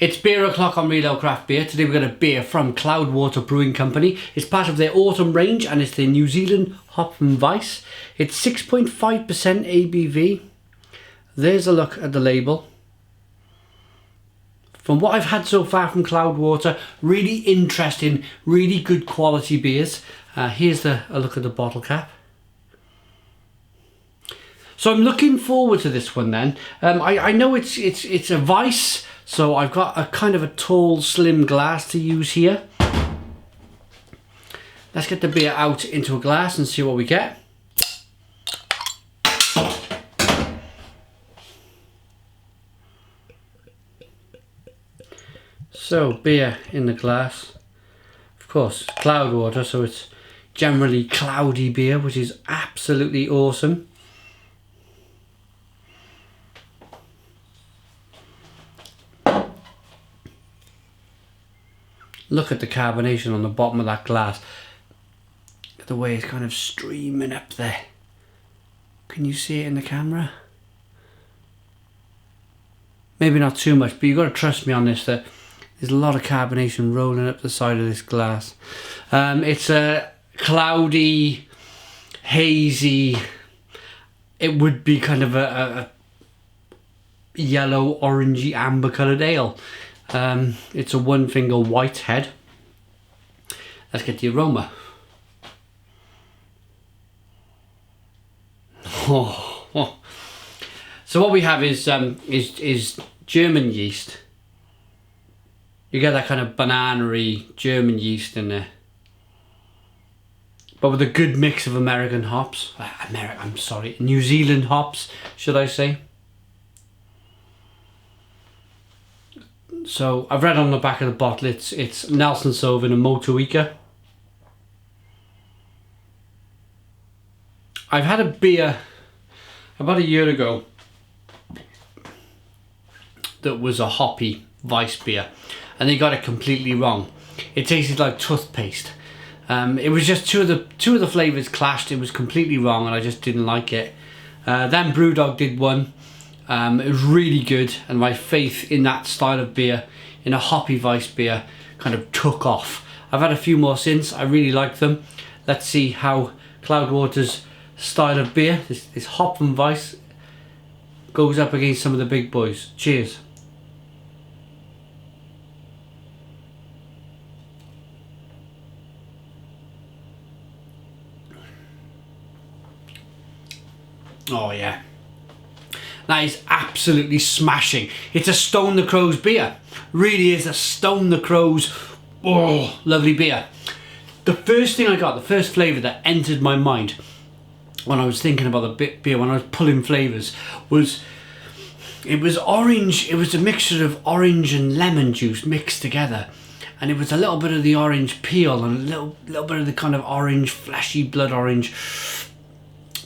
It's beer o'clock on Real Ale Craft Beer. Today we've got a beer from Cloudwater Brewing Company. It's part of their autumn range and it's the New Zealand Hopfen Weisse. It's 6.5% ABV. There's a look at the label. From what I've had so far from Cloudwater, really interesting, really good quality beers. Here's a look at the bottle cap. So I'm looking forward to this one then. I know it's a Weisse, so I've got a kind of a tall, slim glass to use here. Let's get the beer out into a glass and see what we get. So, beer in the glass. Of course, Cloudwater, so it's generally cloudy beer, which is absolutely awesome. Look at the carbonation on the bottom of that glass. The way it's kind of streaming up there. Can you see it in the camera? Maybe not too much, but you've got to trust me on this, that there's a lot of carbonation rolling up the side of this glass. It's a cloudy, hazy, it would be kind of a yellow, orangey, amber coloured ale. It's a one finger white head. Let's get the aroma. Oh. So what we have is German yeast. You get that kind of banana-y German yeast in there, but with a good mix of American hops. New Zealand hops, should I say? So I've read on the back of the bottle it's Nelson Sauvin and Motueka. I've had a beer about a year ago that was a hoppy Weisse beer, and they got it completely wrong. It tasted like toothpaste. It was just two of the flavours clashed. It was completely wrong, and I just didn't like it. Then Brewdog did one. It was really good, and my faith in that style of beer, in a hoppy Weisse beer, kind of took off. I've had a few more since. I really like them. Let's see how Cloudwater's style of beer, this Hopfen Weisse, goes up against some of the big boys. Cheers. Oh yeah. That is absolutely smashing. It's a Stone the Crows beer. Really is a Stone the Crows, oh, lovely beer. The first thing I got, the first flavour that entered my mind when I was thinking about the beer, when I was pulling flavours, was orange. It was a mixture of orange and lemon juice mixed together. And it was a little bit of the orange peel and a little bit of the kind of orange, fleshy blood orange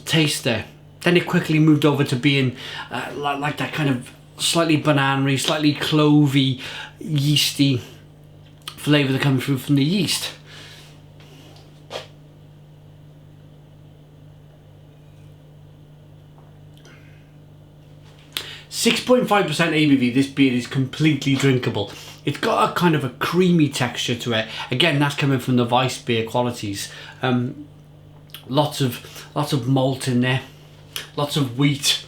taste there. Then it quickly moved over to being like that kind of slightly banana-y, slightly clovey, yeasty flavour that comes through from the yeast. .5% ABV, this beer is completely drinkable. It's got a kind of a creamy texture to it. Again, that's coming from the Weisse beer qualities. Lots of malt in there. Lots of wheat,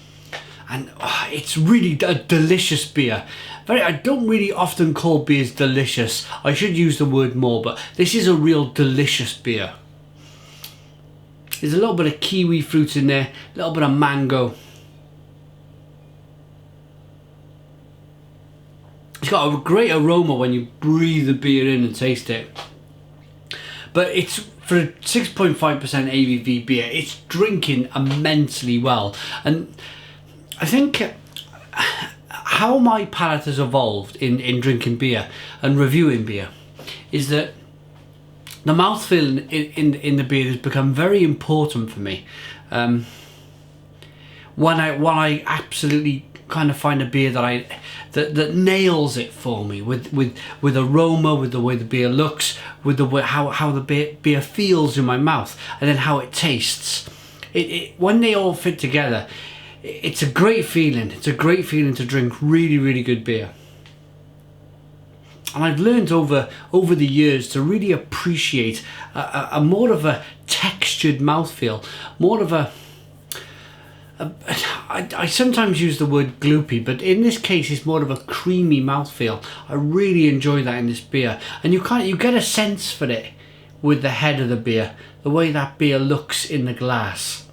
and it's really a delicious beer. I don't really often call beers delicious. I should use the word more, but this is a real delicious beer. There's a little bit of kiwi fruit in there, a little bit of mango. It's got a great aroma when you breathe the beer in and taste it. But it's, for a 6.5% ABV beer, it's drinking immensely well. And I think how my palate has evolved in drinking beer and reviewing beer is that the mouthfeel in the beer has become very important for me. When I absolutely kind of find a beer that nails it for me with aroma, with the way the beer looks, with the way how the beer feels in my mouth, and then how it tastes. When they all fit together, it's a great feeling. It's a great feeling to drink really, really good beer. And I've learned over the years to really appreciate a more of a textured mouthfeel, more of I sometimes use the word gloopy, but in this case it's more of a creamy mouthfeel. I really enjoy that in this beer, and you get a sense for it with the head of the beer, the way that beer looks in the glass.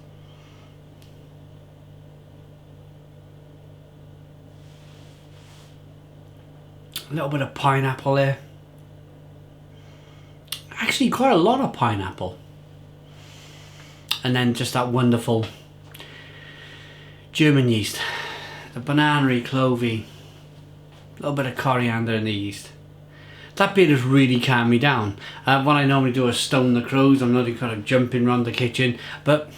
A little bit of pineapple there. Actually quite a lot of pineapple. And then just that wonderful German yeast. The banana-y, clovey. A little bit of coriander in the yeast. That beer has really calmed me down. When I normally do a Stone the Crows, I'm not kind of jumping around the kitchen, but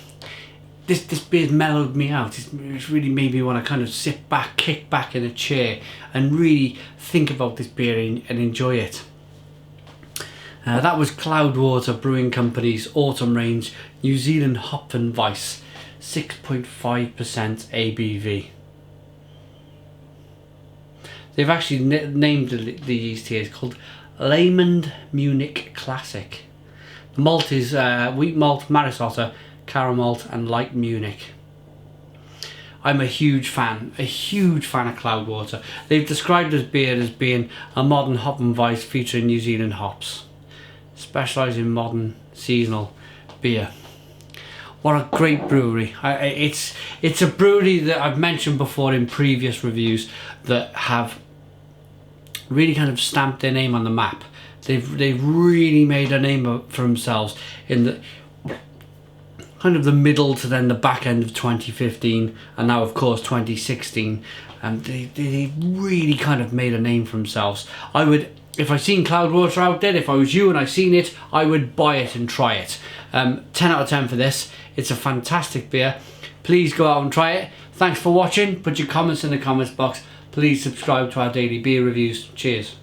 this beer's mellowed me out. It's really made me want to kind of sit back, kick back in a chair and really think about this beer and enjoy it. That was Cloudwater Brewing Company's Autumn Range New Zealand Hopfen Weisse, 6.5% ABV. They've actually named the yeast here. It's called Lehmann Munich Classic. The malt is wheat malt, Maris Otter, caramel malt and light Munich. I'm a huge fan of Cloudwater. They've described this beer as being a modern Hopfen Weisse featuring New Zealand hops, specialising in modern seasonal beer. What a great brewery. It's a brewery that I've mentioned before in previous reviews that have really kind of stamped their name on the map. They've really made a name for themselves in the kind of the middle to then the back end of 2015 and now of course 2016, and they really kind of made a name for themselves. I would, if I seen Cloudwater out there, if I was you and I seen it, I would buy it and try it. 10 out of 10 for this. It's a fantastic beer. Please go out and try it. Thanks for watching. Put your comments in the comments box. Please subscribe to our daily beer reviews. Cheers.